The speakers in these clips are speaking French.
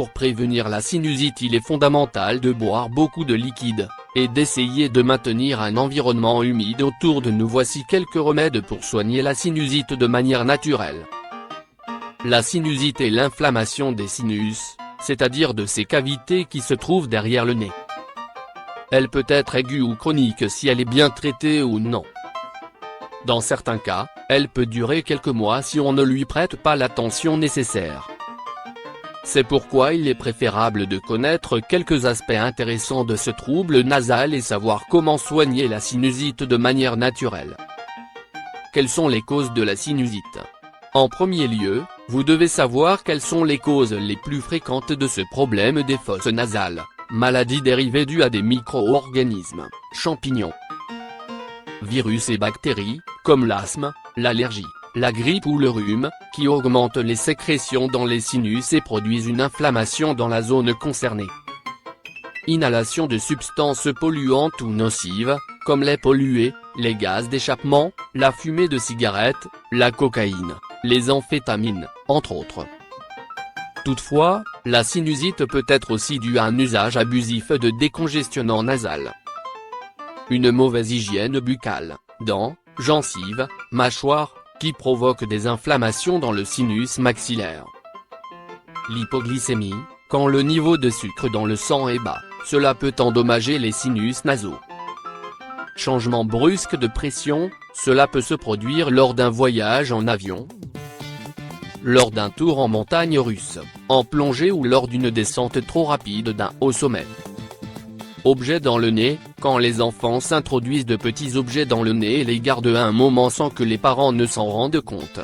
Pour prévenir la sinusite, il est fondamental de boire beaucoup de liquide, et d'essayer de maintenir un environnement humide autour de nous. Voici quelques remèdes pour soigner la sinusite de manière naturelle. La sinusite est l'inflammation des sinus, c'est-à-dire de ces cavités qui se trouvent derrière le nez. Elle peut être aiguë ou chronique si elle est bien traitée ou non. Dans certains cas, elle peut durer quelques mois si on ne lui prête pas l'attention nécessaire. C'est pourquoi il est préférable de connaître quelques aspects intéressants de ce trouble nasal et savoir comment soigner la sinusite de manière naturelle. Quelles sont les causes de la sinusite? En premier lieu, vous devez savoir quelles sont les causes les plus fréquentes de ce problème des fosses nasales, maladies dérivées dues à des micro-organismes, champignons, virus et bactéries, comme l'asthme, l'allergie, la grippe ou le rhume, qui augmentent les sécrétions dans les sinus et produisent une inflammation dans la zone concernée. Inhalation de substances polluantes ou nocives, comme l'air pollué, les gaz d'échappement, la fumée de cigarettes, la cocaïne, les amphétamines, entre autres. Toutefois, la sinusite peut être aussi due à un usage abusif de décongestionnants nasal. Une mauvaise hygiène buccale, dents, gencives, mâchoire, qui provoque des inflammations dans le sinus maxillaire. L'hypoglycémie, quand le niveau de sucre dans le sang est bas, cela peut endommager les sinus nasaux. Changement brusque de pression, cela peut se produire lors d'un voyage en avion, lors d'un tour en montagne russe, en plongée ou lors d'une descente trop rapide d'un haut sommet. Objets dans le nez, quand les enfants s'introduisent de petits objets dans le nez et les gardent un moment sans que les parents ne s'en rendent compte.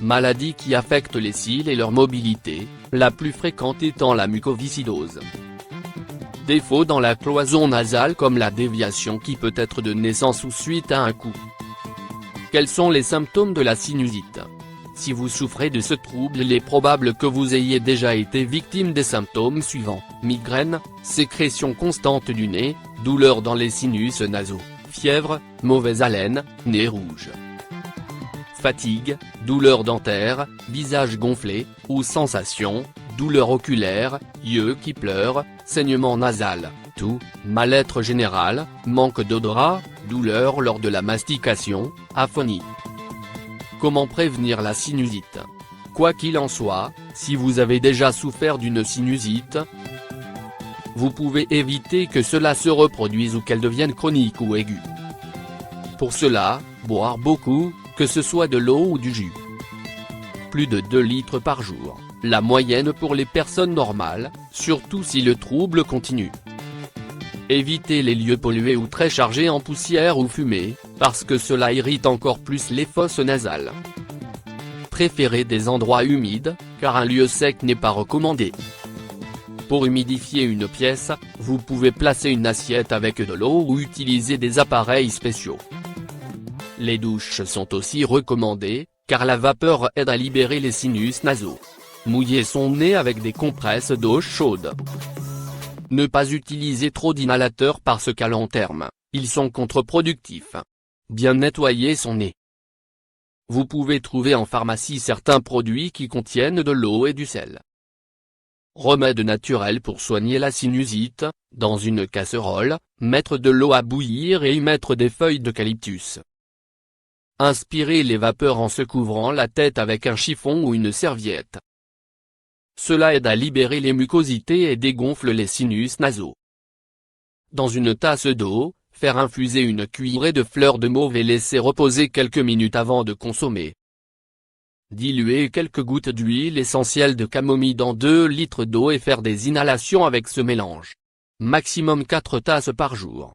Maladies qui affectent les cils et leur mobilité, la plus fréquente étant la mucoviscidose. Défaut dans la cloison nasale comme la déviation qui peut être de naissance ou suite à un coup. Quels sont les symptômes de la sinusite? Si vous souffrez de ce trouble, il est probable que vous ayez déjà été victime des symptômes suivants: migraine, sécrétion constante du nez, douleur dans les sinus nasaux, fièvre, mauvaise haleine, nez rouge, fatigue, douleur dentaire, visage gonflé, ou sensation, douleur oculaire, yeux qui pleurent, saignement nasal, toux, mal-être général, manque d'odorat, douleur lors de la mastication, aphonie. Comment prévenir la sinusite? Quoi qu'il en soit, si vous avez déjà souffert d'une sinusite, vous pouvez éviter que cela se reproduise ou qu'elle devienne chronique ou aiguë. Pour cela, boire beaucoup, que ce soit de l'eau ou du jus. Plus de 2 litres par jour, la moyenne pour les personnes normales, surtout si le trouble continue. Évitez les lieux pollués ou très chargés en poussière ou fumée, parce que cela irrite encore plus les fosses nasales. Préférez des endroits humides, car un lieu sec n'est pas recommandé. Pour humidifier une pièce, vous pouvez placer une assiette avec de l'eau ou utiliser des appareils spéciaux. Les douches sont aussi recommandées, car la vapeur aide à libérer les sinus nasaux. Mouiller son nez avec des compresses d'eau chaude. Ne pas utiliser trop d'inhalateurs parce qu'à long terme, ils sont contre-productifs. Bien nettoyer son nez. Vous pouvez trouver en pharmacie certains produits qui contiennent de l'eau et du sel. Remède naturel pour soigner la sinusite: dans une casserole, mettre de l'eau à bouillir et y mettre des feuilles d'eucalyptus. Inspirez les vapeurs en se couvrant la tête avec un chiffon ou une serviette. Cela aide à libérer les mucosités et dégonfle les sinus nasaux. Dans une tasse d'eau, faire infuser une cuillerée de fleurs de mauve et laisser reposer quelques minutes avant de consommer. Diluer quelques gouttes d'huile essentielle de camomille dans 2 litres d'eau et faire des inhalations avec ce mélange. Maximum 4 tasses par jour.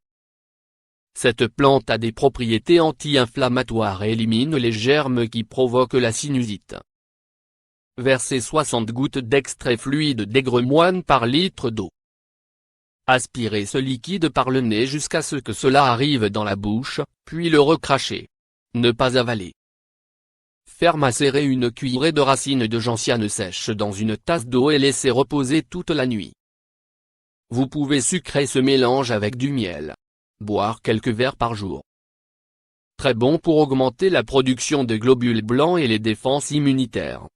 Cette plante a des propriétés anti-inflammatoires et élimine les germes qui provoquent la sinusite. Versez 60 gouttes d'extrait fluide d'aigre-moine par litre d'eau. Aspirez ce liquide par le nez jusqu'à ce que cela arrive dans la bouche, puis le recracher. Ne pas avaler. Faire macérer une cuillerée de racines de gentiane sèche dans une tasse d'eau et laisser reposer toute la nuit. Vous pouvez sucrer ce mélange avec du miel. Boire quelques verres par jour. Très bon pour augmenter la production de globules blancs et les défenses immunitaires.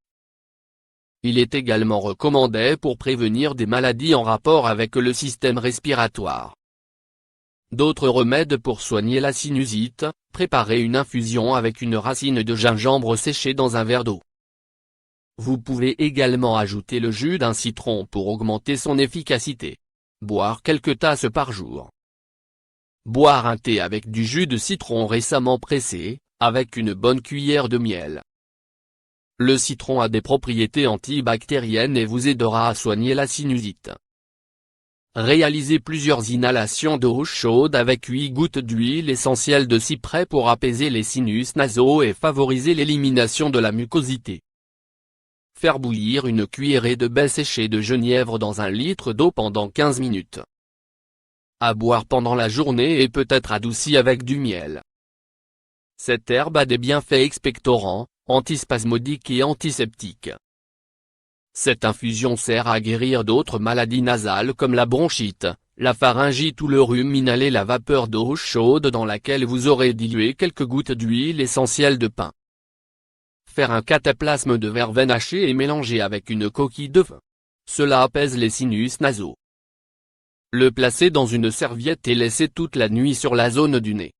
Il est également recommandé pour prévenir des maladies en rapport avec le système respiratoire. D'autres remèdes pour soigner la sinusite: préparez une infusion avec une racine de gingembre séchée dans un verre d'eau. Vous pouvez également ajouter le jus d'un citron pour augmenter son efficacité. Boire quelques tasses par jour. Boire un thé avec du jus de citron récemment pressé, avec une bonne cuillère de miel. Le citron a des propriétés antibactériennes et vous aidera à soigner la sinusite. Réalisez plusieurs inhalations d'eau chaude avec 8 gouttes d'huile essentielle de cyprès pour apaiser les sinus nasaux et favoriser l'élimination de la mucosité. Faire bouillir une cuillerée de baies séchées de genièvre dans 1 litre d'eau pendant 15 minutes. À boire pendant la journée et peut être adouci avec du miel. Cette herbe a des bienfaits expectorants, antispasmodiques et antiseptiques. Cette infusion sert à guérir d'autres maladies nasales comme la bronchite, la pharyngite ou le rhume. Inhalez la vapeur d'eau chaude dans laquelle vous aurez dilué quelques gouttes d'huile essentielle de pin. Faire un cataplasme de verveine hachée et mélanger avec une coquille d'œuf. Cela apaise les sinus nasaux. Le placer dans une serviette et laisser toute la nuit sur la zone du nez.